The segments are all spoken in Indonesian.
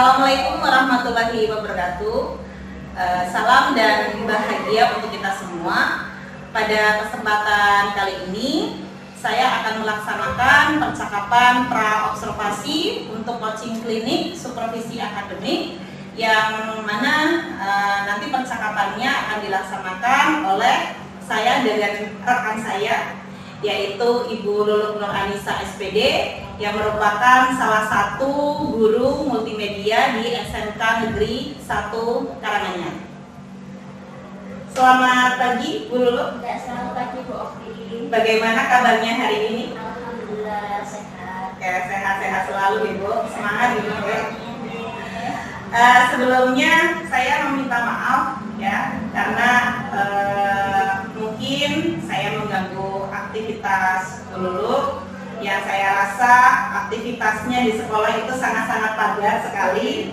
Assalamualaikum warahmatullahi wabarakatuh. Salam dan bahagia untuk kita semua. Pada kesempatan kali ini, saya akan melaksanakan percakapan pra-observasi untuk coaching klinik supervisi akademik, yang mana nanti percakapannya akan dilaksanakan oleh saya dengan rekan saya, yaitu Ibu Luluk Nur Anissa SPD, yang merupakan salah satu guru multimedia di SMK Negeri 1 Karanganyar. Selamat pagi, Bu Luluk. Ya, selamat pagi, Bu Oki. Bagaimana kabarnya hari ini? Alhamdulillah sehat. Ya, sehat-sehat selalu, Ibu. Semangat, Ibu. Sebelumnya saya meminta maaf ya, karena mungkin saya mengganggu aktivitas Bu Luluk. Yang saya rasa aktivitasnya di sekolah itu sangat-sangat padat sekali.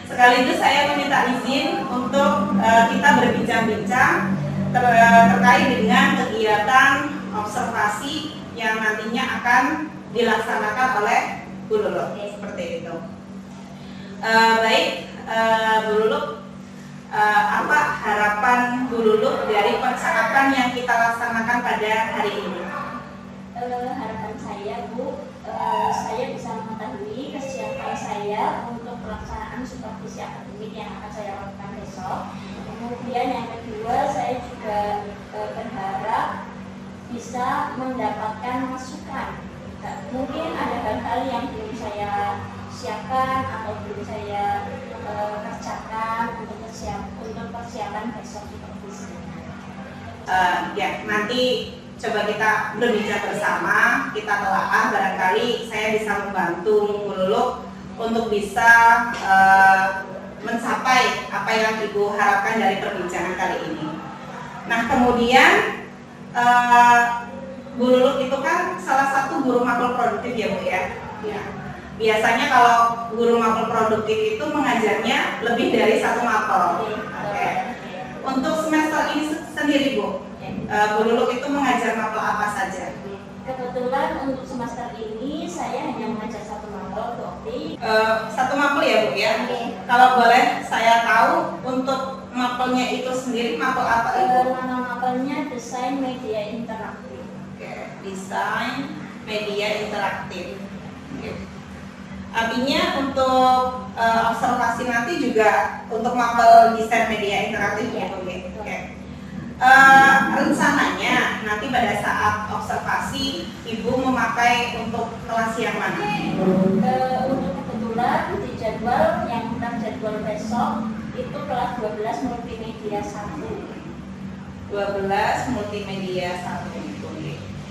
Sekaligus saya meminta izin untuk kita berbincang-bincang terkait dengan kegiatan observasi yang nantinya akan dilaksanakan oleh Bu Luluk. Seperti itu. Baik, Bu Luluk, apa harapan Bu Luluk dari percakapan yang kita laksanakan pada hari ini? Harapan saya, Bu, saya bisa mengetahui kesiapan saya untuk pelaksanaan supervisi akademik yang akan saya lakukan besok. Kemudian yang kedua, saya juga berharap bisa mendapatkan masukan. Mungkin ada hal-hal yang belum saya siapkan atau belum saya kerjakan untuk persiapan besok supervisi. Ya, nanti coba kita berbicara bersama, kita telaah, barangkali saya bisa membantu Bu Luluk untuk bisa mencapai apa yang Ibu harapkan dari perbincangan kali ini. Nah, kemudian Bu Luluk itu kan salah satu guru makul produktif ya, Bu ya? Ya. Biasanya kalau guru makul produktif itu mengajarnya lebih dari satu makul. Oke. Untuk semester ini sendiri, Bu, Bu Luluk itu mengajar makul apa saja? Kebetulan untuk semester ini saya hanya mengajar satu makul, Bu Okti. Satu makul ya, Bu ya? Oke. Kalau boleh saya tahu untuk makulnya itu sendiri makul apa, Ibu? Nama makulnya Desain Media Interaktif. Oke, Desain Media Interaktif. Oke. Artinya untuk observasi nanti juga untuk makul desain media interaktif ya, Bu. Oke. Rencananya nanti pada saat observasi Ibu memakai untuk kelas yang mana? Untuk kebetulan di jadwal yang terjadwal besok itu kelas 12 multimedia 1. 12 multimedia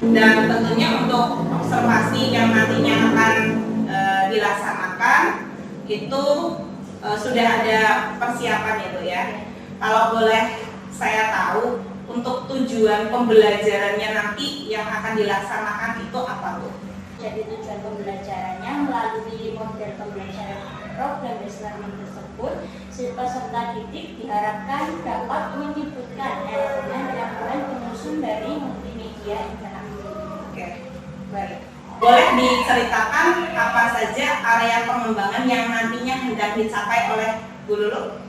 1. Dan tentunya untuk observasi yang nantinya akan dilaksanakan itu sudah ada persiapan ya, Bu ya. Kalau boleh saya tahu untuk tujuan pembelajarannya nanti yang akan dilaksanakan itu apa, Bu? Jadi tujuan pembelajarannya melalui model pembelajaran program based learning tersebut, si peserta didik diharapkan dapat menyebutkan elemen-elemen penyusun dari multimedia interaktif. Oke, baik. Boleh diceritakan apa saja area pengembangan yang nantinya hendak dicapai oleh Bu Luluk?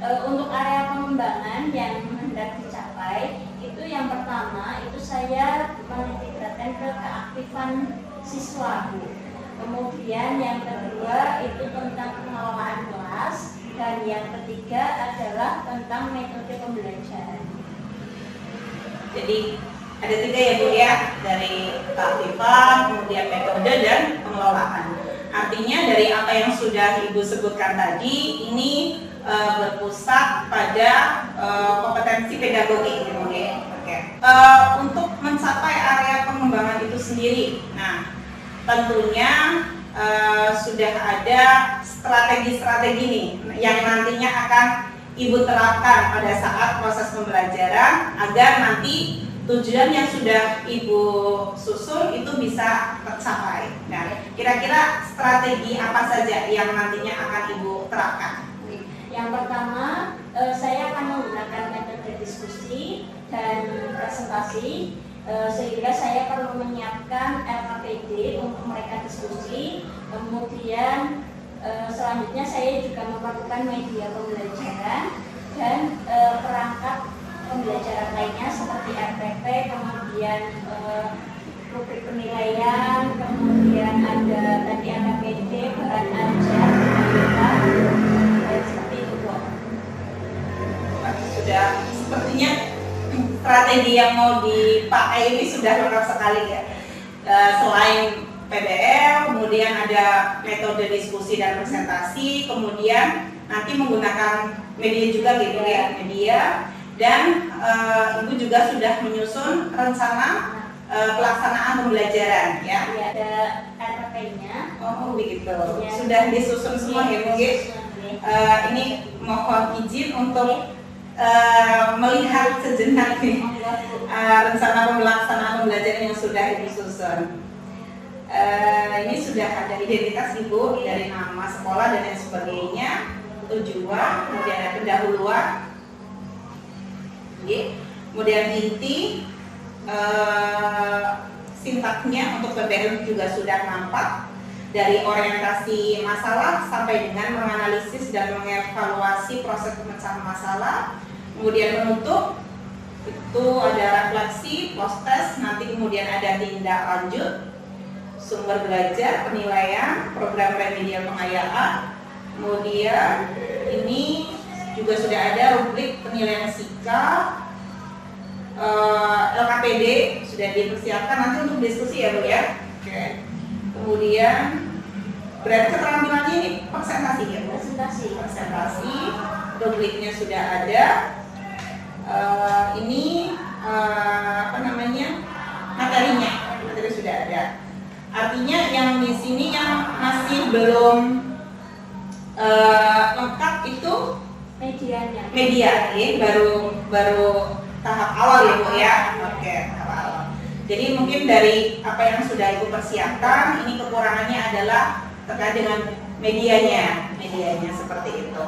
Untuk area pengembangan yang hendak dicapai, itu yang pertama itu saya menitikberatkan ke keaktifan siswa, Bu. Kemudian yang kedua itu tentang pengelolaan kelas, dan yang ketiga adalah tentang metode pembelajaran. Jadi ada 3 ya, Bu ya, dari keaktifan, kemudian metode dan pengelolaan. Artinya dari apa yang sudah Ibu sebutkan tadi, ini berpusat pada kompetensi pedagogi, Bu ya. Oke. Untuk mencapai area pengembangan itu sendiri, nah tentunya sudah ada strategi-strategi nih yang nantinya akan Ibu terapkan pada saat proses pembelajaran agar nanti tujuan yang sudah Ibu susun itu bisa tercapai. Nah, kira-kira strategi apa saja yang nantinya akan Ibu terapkan? Yang pertama, saya akan menggunakan metode diskusi dan presentasi, sehingga saya perlu menyiapkan LKPD untuk mereka diskusi. Kemudian selanjutnya saya juga memerlukan media pembelajaran dan perangkat pembelajaran lainnya seperti RPP, kemudian rubrik penilaian, kemudian tadi ada PD, bahan ajar, dan seperti itu Bu. Sudah sepertinya strategi yang mau dipakai ini sudah lengkap sekali ya. Selain PBL, kemudian ada metode diskusi dan presentasi, kemudian nanti menggunakan media juga gitu ya, media, dan Ibu juga sudah menyusun rencana pelaksanaan pembelajaran ya. Ya, ada RPP-nya. Oh begitu, Ya. sudah disusun semua ya Bu. Ini mohon izin untuk melihat sejenak nih rencana pelaksanaan pembelajaran yang sudah Ibu susun. Ini sudah ada identitas Ibu dari nama sekolah dan lain sebagainya, tujuan, kemudian ada pendahuluan, kemudian inti, sintaknya untuk PBL juga sudah nampak, dari orientasi masalah sampai dengan menganalisis dan mengevaluasi proses pemecahan masalah, kemudian menutup itu ada refleksi, post test, nanti kemudian ada tindak lanjut, sumber belajar, penilaian, program remedial pengayaan, kemudian ini juga sudah ada rubrik penilaian sikap, LKPD sudah dipersiapkan nanti untuk diskusi ya Bu ya. Oke. Kemudian berarti keterampilannya ini presentasi ya Bu? Presentasi, rubriknya sudah ada. Ini apa namanya, materi sudah ada. Artinya yang di sini yang masih belum lengkap itu medianya. Media, ya, baru tahap awal ya Bu ya. Oke, tahap awal. Jadi mungkin dari apa yang sudah Ibu persiapkan, ini kekurangannya adalah terkait dengan medianya seperti itu.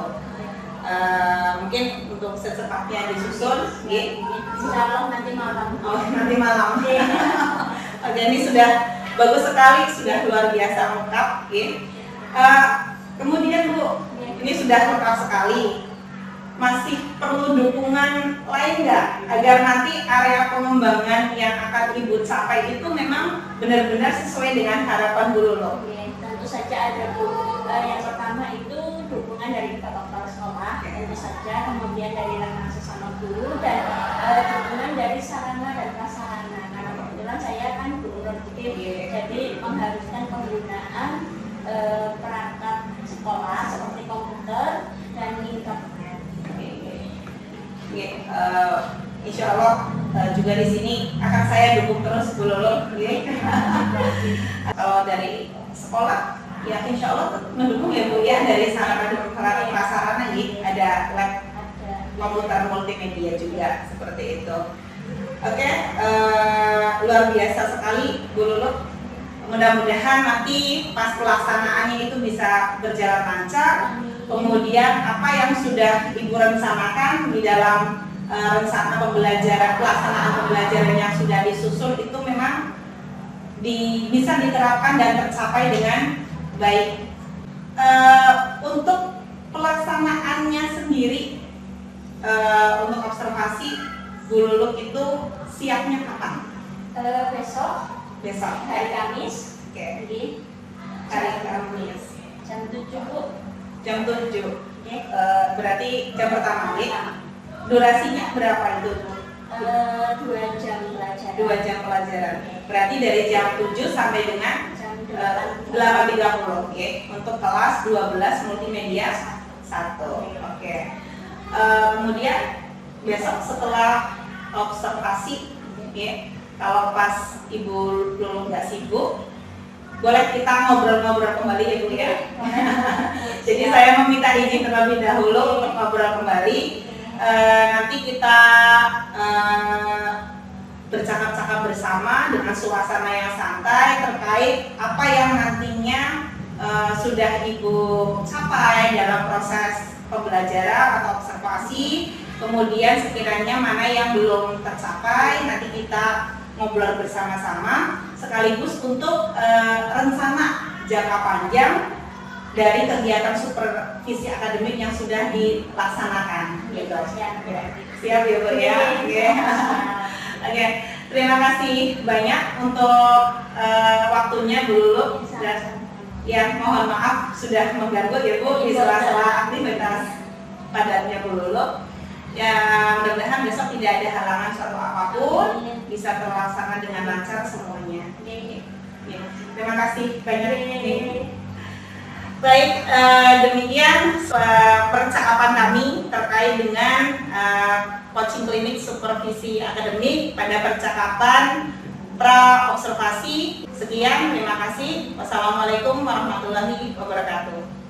Mungkin untuk secepatnya disusun, Insya Allah nanti malam. Oh, nanti malam. Oke, ini sudah bagus sekali, sudah luar biasa lengkap. Kemudian Bu, ini sudah lengkap sekali. Masih perlu dukungan lain nggak agar nanti area pengembangan yang akan Ibu capai itu memang benar-benar sesuai dengan harapan Bu Lulu? Tentu saja ada Bu. Yang pertama itu dukungan dari kepala sekolah, tentu saja, kemudian dari rekan sesama guru, dan dukungan dari sarana dan prasarana. Karena kebetulan saya kan guru non-aktif, jadi mengharuskan penggunaan perangkat sekolah seperti komputer dan internet. Insya Allah juga di sini akan saya dukung terus Bu Lulu. Kalau dari sekolah, ya insya Allah mendukung ya Bu ya, dari sarana dan prasarana ada lab komputer multimedia juga seperti itu. Oke, luar biasa sekali Bu Lulu. Mudah-mudahan nanti pas pelaksanaannya itu bisa berjalan lancar. Kemudian apa yang sudah Ibu rencanakan di dalam rencana pembelajaran, pelaksanaan pembelajaran yang sudah disusun itu memang bisa diterapkan dan tercapai dengan baik. Untuk pelaksanaannya sendiri, untuk observasi Bu Lulu itu siapnya kapan? Besok hari Kamis. Oke. Jadi Hari Kamis jam 7 Bu. jam 7. Berarti jam pertama, durasinya berapa itu Bu? 2 jam pelajaran. 2 jam pelajaran. Berarti dari jam 7 sampai dengan Jam 8.30, oke. Untuk kelas 12 multimedia 1. Oke. Kemudian besok setelah observasi, oke. Kalau pas Ibu Lulu nggak sibuk, boleh kita ngobrol-ngobrol kembali ya Bu ya. Jadi saya meminta izin terlebih dahulu untuk ngobrol kembali. Nanti kita bercakap-cakap bersama dengan suasana yang santai terkait apa yang nantinya sudah Ibu capai dalam proses pembelajaran atau observasi. Kemudian sekiranya mana yang belum tercapai, nanti kita ngobrol bersama-sama sekaligus untuk rencana jangka panjang dari kegiatan supervisi akademik yang sudah dilaksanakan gitu. Siap ya Bu ya. Oke. Oke. Terima kasih banyak untuk waktunya Bu Lulu, dan ya mohon maaf sudah mengganggu ya Bu di sela-sela aktivitas padatnya Bu Lulu. Ya mudah-mudahan besok tidak ada halangan suatu apapun, bisa terlaksana dengan lancar semuanya. Ya, terima kasih banyak. Baik, demikian percakapan kami terkait dengan coaching klinik supervisi akademik pada percakapan pra observasi. Sekian, terima kasih. Wassalamualaikum warahmatullahi wabarakatuh.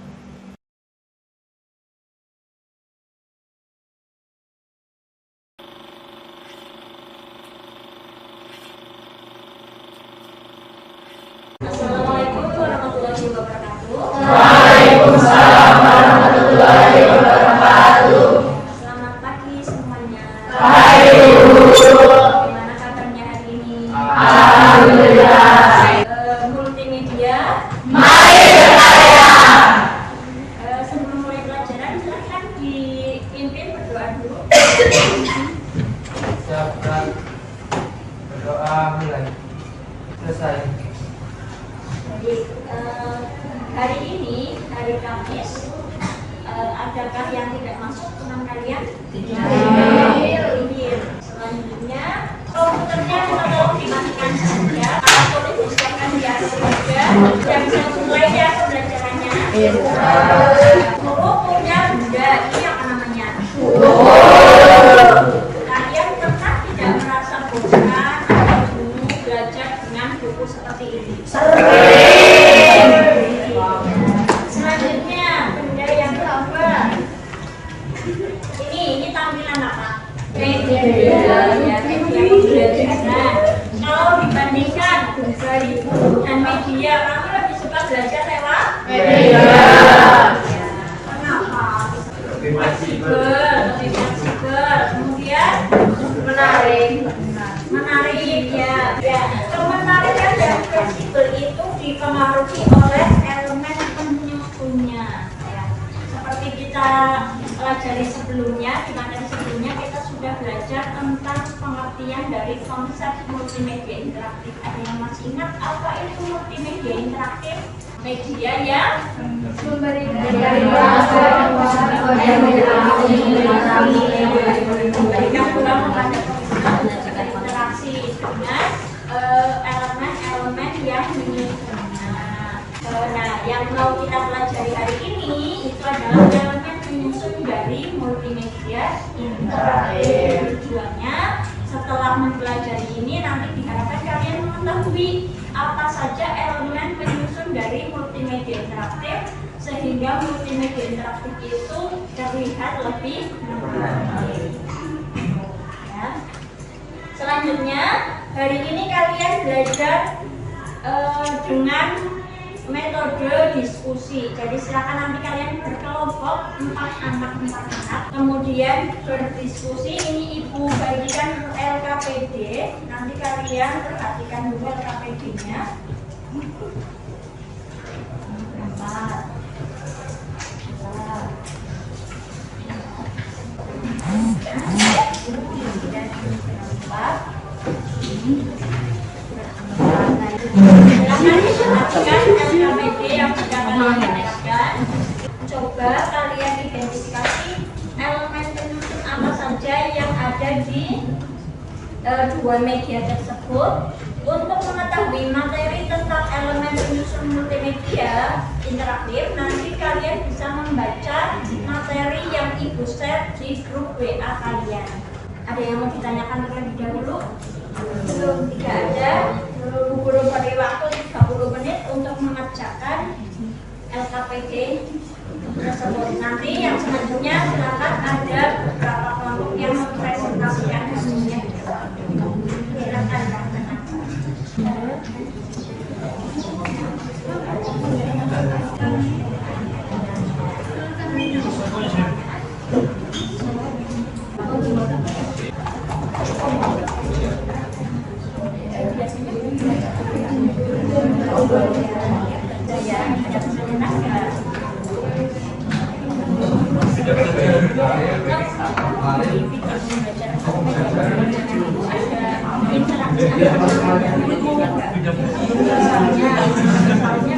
Assalamualaikum warahmatullahi wabarakatuh. Waalaikumsalam warahmatullahi wabarakatuh. Selamat pagi semuanya. Hai Bu. Gimana kabarnya hari ini? Alhamdulillah. Multimedia. Mari berkarya. Sebelum mulai pelajaran, silakan dipimpin berdoa dulu. Siapkan berdoa mulai. Selesai. Jadi hari ini hari Kamis, adakah yang tidak masuk teman kalian? Tidak. Selanjutnya komputernya kita tolong dimatikan saja. Boleh disiapkan di atas meja. Yang bisa mulai ya pembelajarannya. Guru punya benda ini apa namanya? Kalian pernah tidak merasa bosan atau jenuh belajar dengan buku seperti ini? Selanjutnya benda yang kedua. Ini tampilan apa? Media. Ya, media pembelajaran. Kalau dibandingkan buku dan media, kamu lebih suka belajar lewat media. Kenapa? Lebih Fleksibel, lebih fleksibel. Kemudian menarik ya. Kemenarikan dan fleksibel itu dipengaruhi oleh elemen penyusunnya. Ya. Seperti kita pelajari sebelumnya, di materi sebelumnya kita sudah belajar tentang pengertian dari konsep multimedia interaktif. Ada yang masih ingat apa itu multimedia interaktif? Media yang memberi interaksi dengan elemen-elemen yang menyusunnya. Nah, yang mau kita pelajari hari ini itu adalah elemen penyusun dari multimedia interaktif. Tujuannya setelah mempelajari ini nanti diharapkan kalian mengetahui apa saja elemen penyusun dari multimedia interaktif sehingga multimedia interaktif itu terlihat lebih menarik. Ya. Selanjutnya hari ini kalian belajar dengan metode diskusi. Jadi silakan nanti kalian berkelompok 4 anak, kemudian berdiskusi. Ini ibu bagikan LKPD. Nanti kalian perhatikan dulu LKPD-nya. 4. yang sudah kalian dapatkan. Coba kalian identifikasi elemen penyusun apa saja yang ada di dua media tersebut. Untuk mengetahui materi tentang elemen penyusun multimedia interaktif, nanti kalian bisa membaca materi yang ibu share di grup WA kalian. Ada yang mau ditanyakan terlebih dahulu? Belum, tidak ada. Bu guru beri waktu 30 menit untuk mengerjakan LKPD tersebut. Nanti yang selanjutnya silakan ada beberapa kelompok yang mempresentasikan hasilnya. Silakan. Ya, Misalnya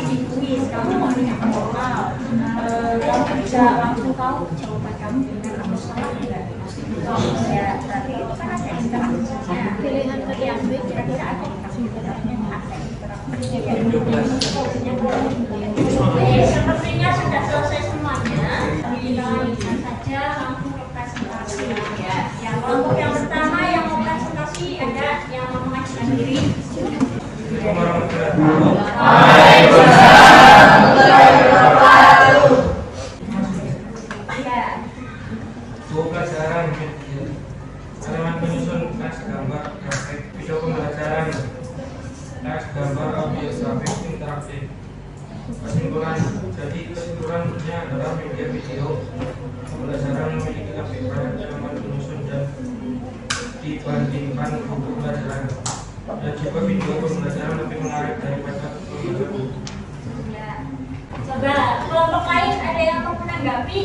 di kuis kamu mau kamu bisa langsung tahu jawaban kamu dengan kamu salah enggak? Ya, berarti itu kan ada interaksinya. Pilihan yang baik kira-kira ada sepertinya sudah selesai semuanya. Kita lanjutkan saja langsung ke presentasi ya. Yang kelompok yang pertama yang mau presentasi ada yang mau mengajukan diri. Pelajaran halaman penyusun teks gambar grafik video pembelajaran teks gambar audio grafik interaktif. Kesimpulannya adalah media video pembelajaran memiliki lebih banyak halaman penyusun dan dibandingkan buku pelajaran, dan juga video pembelajaran lebih menarik daripada buku. Coba kelompok lain ada yang mau menanggapi?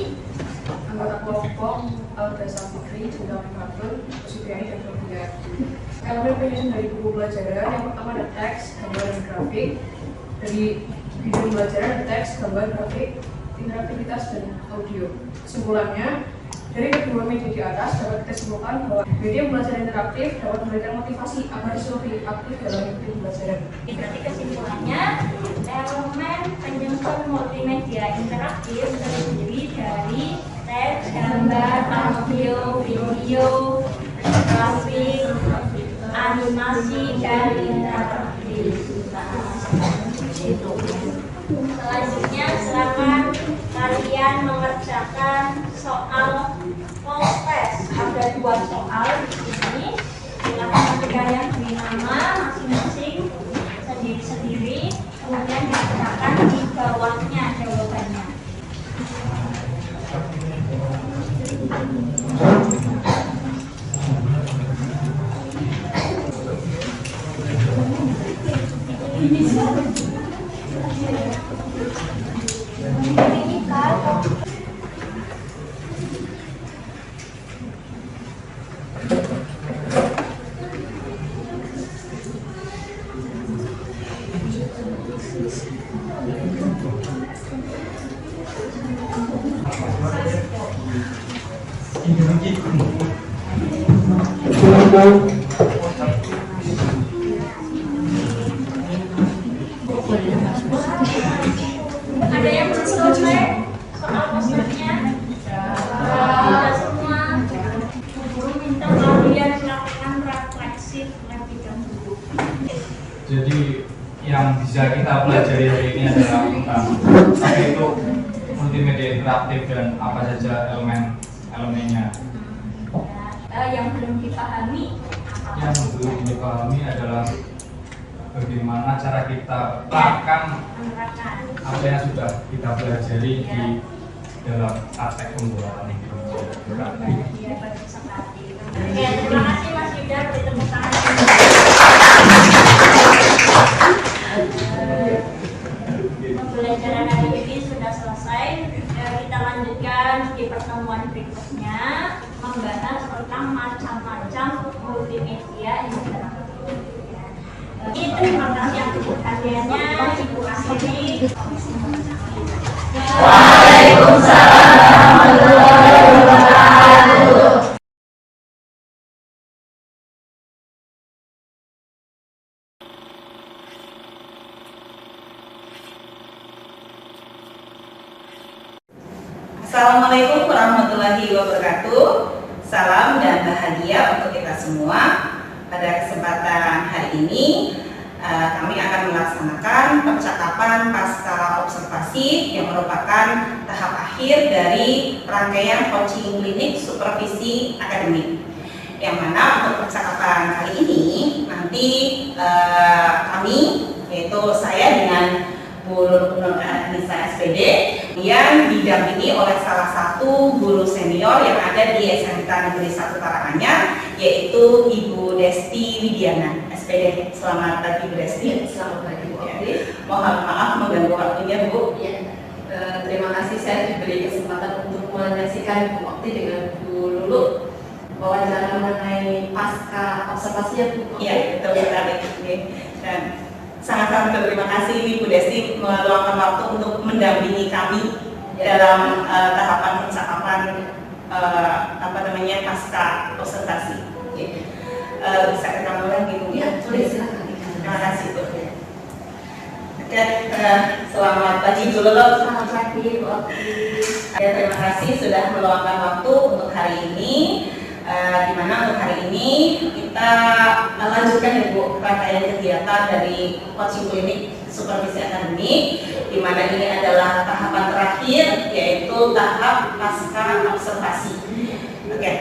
Anggota kelompok Aldasa Fikri, Bidang Kartun, Supriyani dan Sofia. Elemen penyusun dari buku pelajaran yang pertama ada teks, gambar, dan grafik. Dari video pembelajaran ada teks, gambar, grafik, interaktivitas, dan audio. Kesimpulannya, dari kedua media di atas dapat kita simpulkan bahwa media pembelajaran interaktif dapat memberikan motivasi agar siswa lebih aktif dalam mengikuti pembelajaran. Berarti kesimpulannya, elemen penyusun multimedia interaktif terdiri dari teks, gambar, audio, video, grafik, animasi, dan interaktif. Selanjutnya, silakan kalian mengerjakan soal post test. Ada 2 soal di sini. Silakan kalian beri nama masing-masing sendiri-sendiri, kemudian dikerjakan di bawahnya jawabannya. Ada yang belum selesai soal posternya? Sudah semua. Guru minta kalian melakukan refleksi terlebih dahulu. Jadi yang bisa kita pelajari hari ini adalah tentang apa itu multimedia interaktif dan apa saja elemennya. Yang belum dipahami. Yang belum dipahami adalah bagaimana cara kita menerapkan apa yang sudah kita pelajari di dalam praktek pembuatan video. Ya, bagus sekali. Oke, terima kasih Mas Yuda, beri tepuk tangan. Pembelajaran hari ini sudah selesai. Kita lanjutkan di pertemuan berikutnya membahas tentang macam-macam multimedia interaktif. Terima kasih atas perhatiannya, Ibu Asri. Waalaikumsalam warahmatullahi wabarakatuh. Assalamualaikum warahmatullahi wabarakatuh. Salam dan bahagia untuk kita semua. Pada kesempatan hari ini kami akan melaksanakan percakapan pasca observasi yang merupakan tahap akhir dari rangkaian coaching klinik supervisi akademik. Yang mana untuk percakapan kali ini nanti kami, yaitu saya dengan Bu Nur Anissa SPD, yang didampingi oleh salah satu guru senior yang ada di SMK Negeri 1 Karanganyar, yaitu Ibu Desti Widiana SPD. Selamat pagi Bu Desti. Selamat pagi Bu Opri. Mohon maaf mengganggu waktunya Bu. Ya, terima kasih saya diberi kesempatan untuk menyaksikan Bu Okti dengan Bu Lulu wawancara mengenai pasca observasi ya Bu Okti. Iya, betul sekali. Oke. Dan sangat-sangat berterima kasih ini Bu Desti meluangkan waktu untuk mendampingi kami dalam tahapan percakapan pasca observasi. Oke. Bisa ketemu lagi Bu. Ya, boleh silakan. Terima kasih Bu. Oke, selamat pagi Bu Lulu. Selamat pagi Bu Okti. Ya, terima kasih sudah meluangkan waktu untuk hari ini. Di mana untuk hari ini kita lanjutkan ya Bu rangkaian kegiatan dari coaching klinik supervisi akademik, di mana ini adalah tahapan terakhir yaitu tahap pasca observasi. Oke.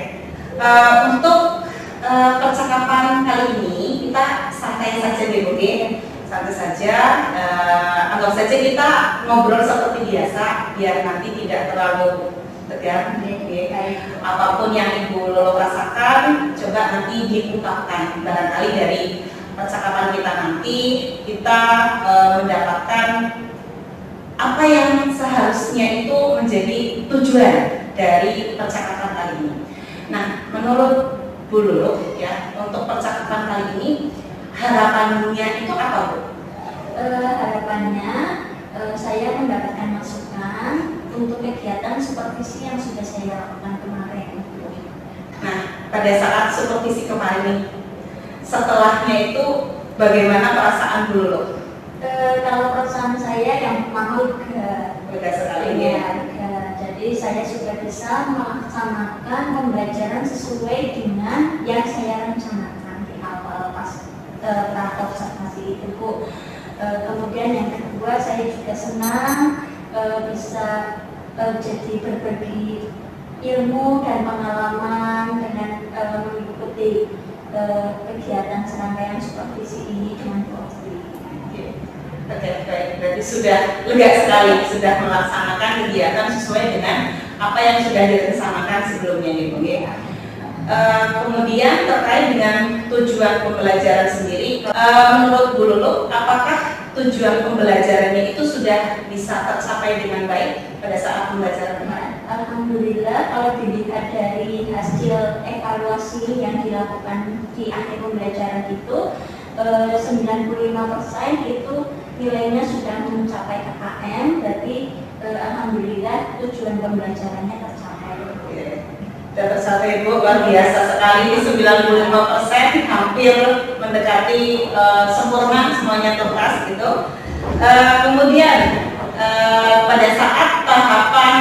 Untuk percakapan kali ini kita santai saja deh Bu, santai saja. Anggap saja kita ngobrol seperti biasa biar nanti tidak terlalu tegang. Apapun yang Ibu Lulu rasakan, coba nanti diungkapkan. Barangkali dari percakapan kita nanti kita mendapatkan apa yang seharusnya itu menjadi tujuan dari percakapan kali ini. Nah, menurut Bu Lulu ya, untuk percakapan kali ini harapannya itu apa Bu? Harapannya saya mendapatkan masukan untuk kegiatan supervisi yang sudah saya lakukan kemarin. Nah, pada saat supervisi kemarin, setelahnya itu bagaimana perasaan Bu Lulu? Kalau perasaan saya yang pertama Lega sekali ya. Jadi saya sudah bisa melaksanakan pembelajaran sesuai dengan yang saya rencanakan di awal pas observasi itu Bu. Kemudian yang kedua saya juga senang bisa jadi berbagi ilmu dan pengalaman dengan mengikuti kegiatan serangkaian supervisi ini dengan Bu Okti. Oke, baik. Berarti sudah lega sekali, sudah melaksanakan kegiatan sesuai dengan apa yang sudah direncanakan sebelumnya nih Bu. Kemudian terkait dengan tujuan pembelajaran sendiri, menurut Bu Lulu, apakah tujuan pembelajarannya itu sudah bisa tercapai dengan baik pada saat pembelajaran kemarin? Alhamdulillah, kalau dilihat dari hasil evaluasi yang dilakukan di akhir pembelajaran itu 95% itu nilainya sudah mencapai KKM, berarti alhamdulillah tujuan pembelajarannya tercapai. Sudah tercapai Bu, luar biasa sekali, 95% hampir mendekati sempurna, semuanya tuntas gitu. Kemudian pada saat tahapan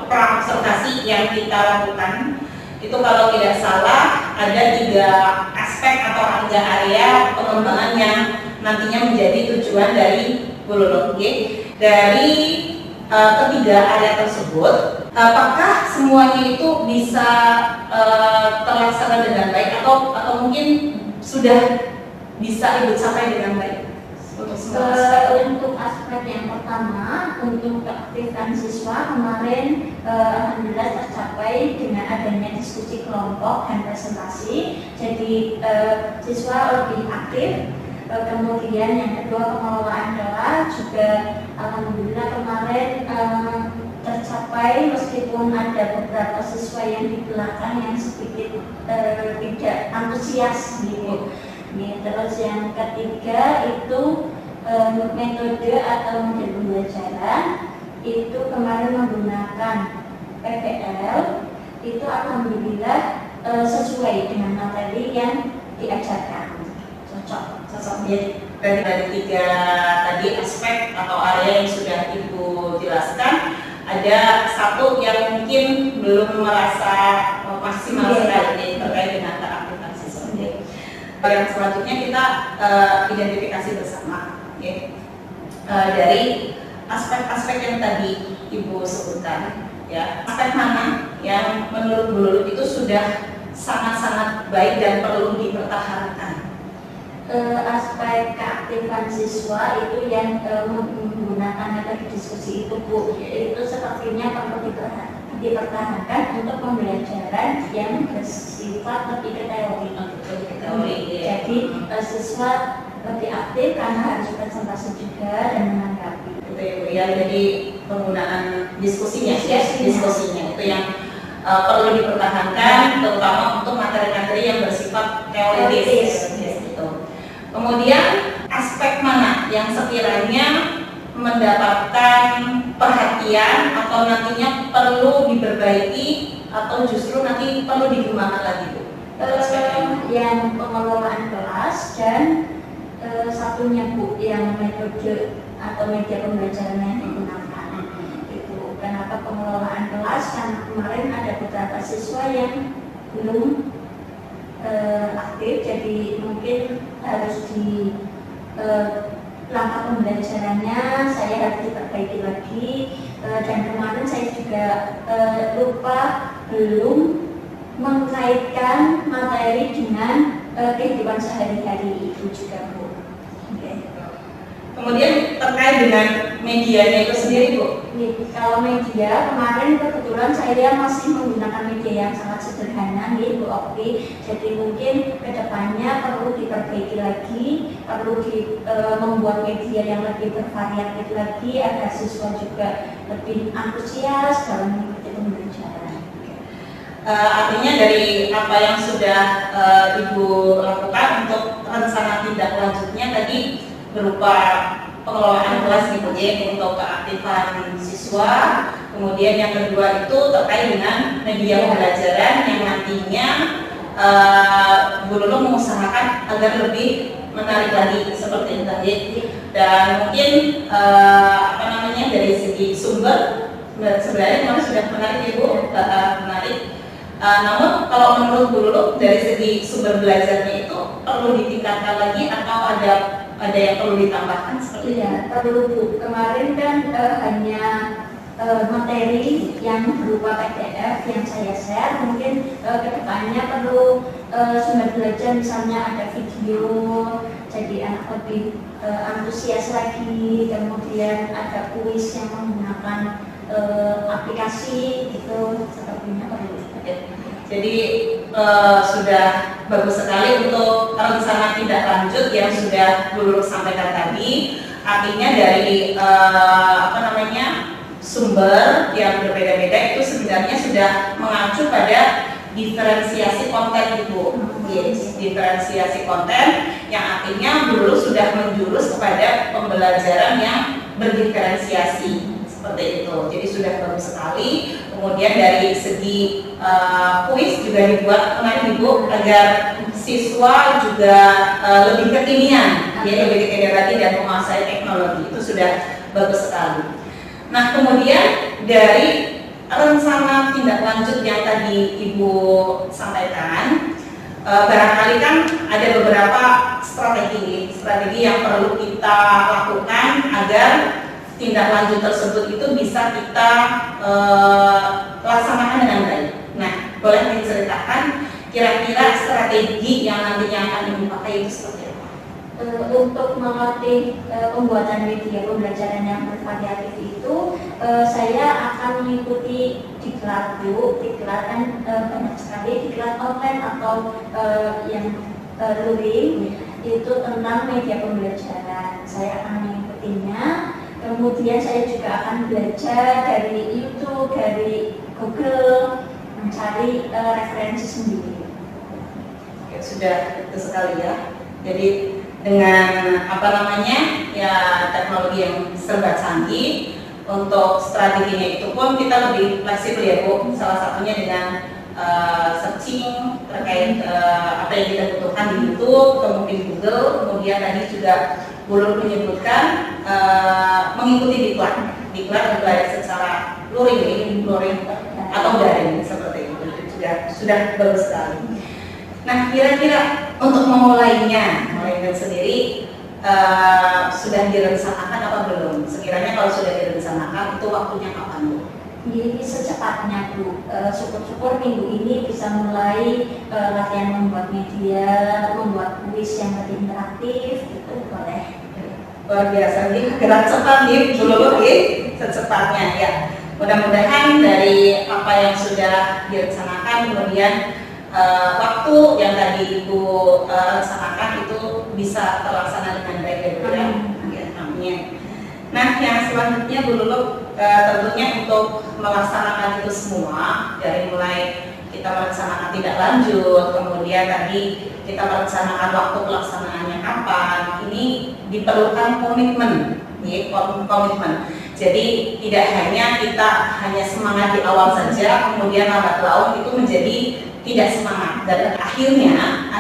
praobservasi yang kita lakukan itu kalau tidak salah ada 3 aspek atau 3 area pengembangan yang nantinya menjadi tujuan dari Bu Lulu. Dari ketiga area tersebut, apakah semuanya itu bisa terlaksana dengan baik atau mungkin sudah bisa Ibu capai dengan baik? Untuk aspek yang pertama, untuk keaktifan siswa kemarin alhamdulillah tercapai dengan adanya diskusi kelompok dan presentasi. Jadi siswa lebih aktif. Kemudian yang kedua, pengelolaan kelas juga alhamdulillah kemarin tercapai meskipun ada beberapa siswa yang di belakang yang sedikit tidak antusias gitu. Terus yang ketiga itu metode atau model pembelajaran itu kemarin menggunakan PPL, itu alhamdulillah sesuai dengan materi yang diajarkan. Cocok ya. Dari 3 tadi aspek atau area yang sudah Ibu jelaskan, ada satu yang mungkin belum merasa maksimal sekali terkait dengan keaktifan siswa. Yang selanjutnya kita identifikasi bersama dari aspek-aspek yang tadi Ibu sebutkan, ya, aspek mana yang menurut Bu Lulu itu sudah sangat-sangat baik dan perlu dipertahankan? Aspek keaktifan siswa itu yang menggunakan metode diskusi itu Bu, itu sepertinya perlu dipertahankan untuk pembelajaran yang bersifat lebih ke teori. Jadi siswa lebih aktif karena harus presentasi juga dan menanggapi. Ya, jadi penggunaan diskusinya ya, diskusinya itu yang perlu dipertahankan, terutama untuk materi-materi yang bersifat teoritis gitu. Kemudian aspek mana yang sekiranya mendapatkan perhatian atau nantinya perlu diperbaiki atau justru nanti perlu dikembangkan lagi, Bu? Yang pengelolaan kelas dan satunya, Bu, yang metode atau media pembelajaran yang digunakan. Itu kenapa pengelolaan kelas? Karena kemarin ada beberapa siswa yang belum aktif, jadi mungkin harus di langkah pembelajarannya saya harus diperbaiki lagi. Dan kemarin saya juga lupa belum mengkaitkan materi dengan kehidupan sehari-hari itu juga, Bu. Kemudian terkait dengan medianya itu sendiri, Bu? Kalau media, kemarin kebetulan saya masih menggunakan media yang sangat sederhana nih, Bu Okti. Jadi mungkin kedepannya perlu diperbaiki lagi, perlu membuat media yang lebih bervariatif lagi agar siswa juga lebih antusias dalam mengikuti pembelajaran. Artinya dari apa yang sudah Ibu lakukan untuk rencana tindak lanjutnya tadi berupa pengelolaan kelas gitu ya, untuk keaktifan siswa. Kemudian yang kedua itu terkait dengan media pembelajaran yang nantinya Bu Lulu mengusahakan agar lebih menarik lagi seperti itu tadi. Dan mungkin dari segi sumber sebenarnya kemarin sudah menarik ya, Bu, menarik. Namun kalau menurut Bu Lulu dari segi sumber belajarnya itu perlu ditingkatkan lagi atau ada yang perlu ditambahkan seperti itu? Iya, perlu, Bu. Kemarin kan hanya materi yang berupa PDF yang saya share. Mungkin kedepannya perlu sumber belajar, misalnya ada video, jadi anak lebih antusias lagi. Kemudian ada kuis yang menggunakan aplikasi itu, sepertinya perlu. Jadi sudah bagus sekali untuk rencana tindak lanjut yang sudah Bu Lulu sampaikan tadi. Artinya dari sumber yang berbeda-beda itu sebenarnya sudah mengacu pada diferensiasi konten, Ibu. Yes, diferensiasi konten yang artinya Bu Lulu sudah menjurus kepada pembelajaran yang berdiferensiasi seperti itu. Jadi sudah bagus sekali. Kemudian dari segi kuis juga dibuat kemarin, Ibu, agar siswa juga lebih kekinian, ya, lebih kekinian lagi dan menguasai teknologi. Itu sudah bagus sekali. Nah, kemudian dari rencana tindak lanjut yang tadi Ibu sampaikan, barangkali kan ada beberapa strategi yang perlu kita lakukan agar tindak lanjut tersebut itu bisa kita laksanakan dengan baik. Nah, boleh diceritakan kira-kira strategi yang nantinya akan dipakai itu seperti apa? Untuk melatih pembuatan media pembelajaran yang bervariatif itu, saya akan mengikuti diklat, Bu. Diklat kan banyak sekali, diklat online atau yang luring itu tentang media pembelajaran. Saya akan mengikutinya. Kemudian saya juga akan belajar dari YouTube, dari Google, mencari referensi sendiri. Ya, sudah itu sekali ya. Jadi dengan teknologi yang serba canggih, untuk strateginya itu pun kita lebih fleksibel ya, Bu. Salah satunya dengan searching terkait apa yang kita butuhkan di YouTube, kemudian Google. Kemudian tadi juga Bu Lulu menyebutkan mengikuti diklat baik secara luring atau daring seperti itu. Sudah bagus sekali. Nah, kira-kira untuk memulainya sendiri sudah direncanakan apa belum? Sekiranya kalau sudah direncanakan itu waktunya kapan, Bu? Ini secepatnya, Bu. Syukur-syukur minggu ini bisa mulai latihan membuat media, membuat kuis yang lebih interaktif, itu boleh. Luar biasa nih, gerak cepat nih, dulu secepatnya ya. Mudah-mudahan dari apa yang sudah direncanakan, kemudian waktu yang tadi Ibu rencanakan itu bisa terlaksana dengan baik ya, Bu ya. Amin. Nah, yang selanjutnya Bu Lulu tentunya untuk melaksanakan itu semua, dari mulai kita melaksanakan tidak lanjut, kemudian tadi kita melaksanakan waktu pelaksanaannya kapan, ini diperlukan komitmen, ya, komitmen. Jadi tidak hanya kita semangat di awal saja, kemudian lambat laun itu menjadi tidak semangat, dan akhirnya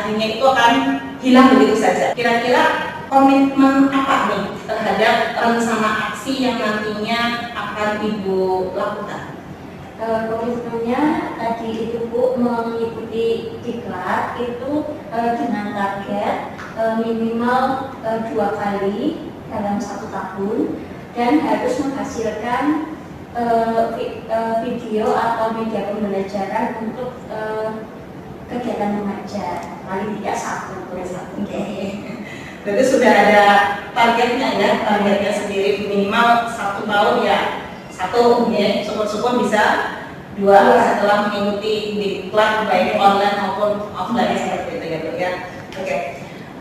itu akan hilang begitu saja. Kira-kira komitmen apa nih terhadap rencana aksi yang nantinya akan Ibu lakukan? Komitmennya tadi itu Bu, mengikuti diklat itu dengan target minimal 2 kali dalam 1 tahun, dan harus menghasilkan video atau media pembelajaran untuk kegiatan mengajar paling tidak 1. Berarti sudah ada targetnya ya, targetnya sendiri minimal 1 tahun ya, 1 ya, syukur-syukur bisa 2 setelah mengikuti diklat baik online maupun offline seperti itu ya Bu ya. Oke.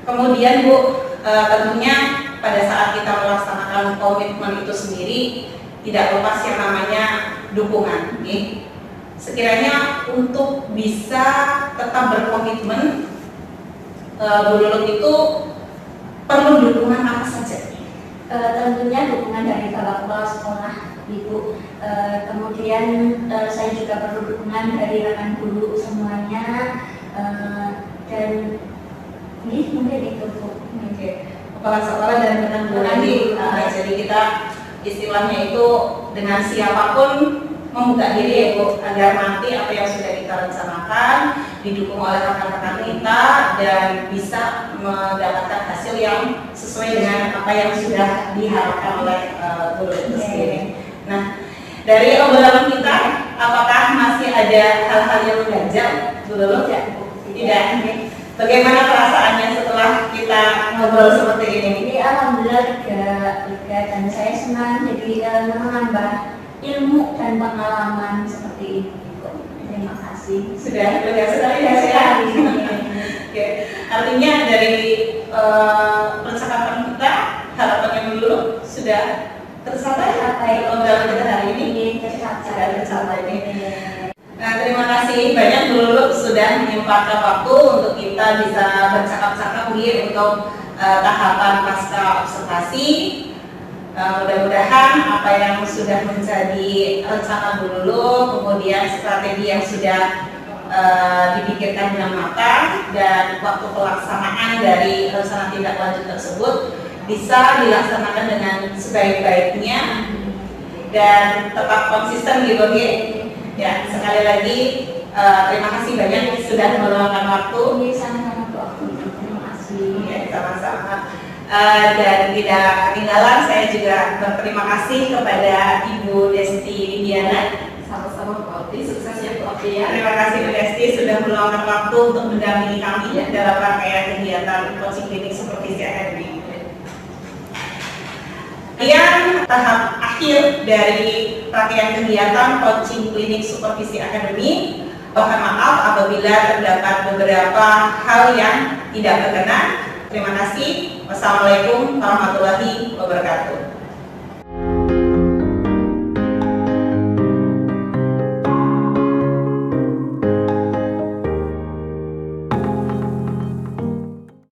Kemudian Bu, tentunya pada saat kita melaksanakan komitmen itu sendiri tidak lepas yang namanya dukungan. Nih. Sekiranya untuk bisa tetap berkomitmen, Bu Luluk itu perlu dukungan apa saja? Tentunya dukungan dari Bapak Kepala Sekolah, Ibu. Kemudian saya juga perlu dukungan dari rekan guru semuanya, dan ini mungkin itu Bu. Oke. Kepala sekolah dan rekan guru tadi. Jadi kita istilahnya itu dengan siapapun membuka diri ya Bu, agar nanti apa yang sudah kita rencanakan didukung oleh rekan-rekan kita dan bisa mendapatkan hasil yang sesuai dengan apa yang sudah diharapkan oleh guru itu sendiri. Nah, dari obrolan kita, apakah masih ada hal-hal yang mengganjal, Bu Lulu? Tidak. Bagaimana perasaannya setelah kita ngobrol seperti ini? Jadi alhamdulillah lega, dan saya senang jadi menambah ilmu dan pengalaman seperti ini. Terima kasih. Sudah sekali ya. Oke. Artinya dari percakapan kita, harapannya dulu sudah tercapai obrolan kita hari ini. Sudah tercapai ini. Nah, terima kasih banyak Bu Lulu sudah menyempatkan waktu untuk kita bisa bercakap-cakap untuk tahapan pasca observasi. Mudah-mudahan apa yang sudah menjadi rencana Bu Lulu, kemudian strategi yang sudah dipikirkan dengan matang, dan waktu pelaksanaan dari rencana tindak lanjut tersebut bisa dilaksanakan dengan sebaik-baiknya dan tetap konsisten gitu ya. Sekali lagi terima kasih banyak sudah meluangkan waktu. Sama-sama Bu. Terima kasih. Ya, sama-sama. Dan tidak ketinggalan, saya juga berterima kasih kepada Ibu Desti Widiana. Sama-sama Bu Okti, sukses ya Bu Okti ya. Terima kasih Bu Desti sudah meluangkan waktu untuk mendampingi kami dalam rangkaian kegiatan coaching klinik supervisi akademik. Yang tahap akhir dari rangkaian kegiatan coaching klinik supervisi akademik, mohon maaf apabila terdapat beberapa hal yang tidak berkenan. Terima kasih. Wassalamualaikum warahmatullahi wabarakatuh.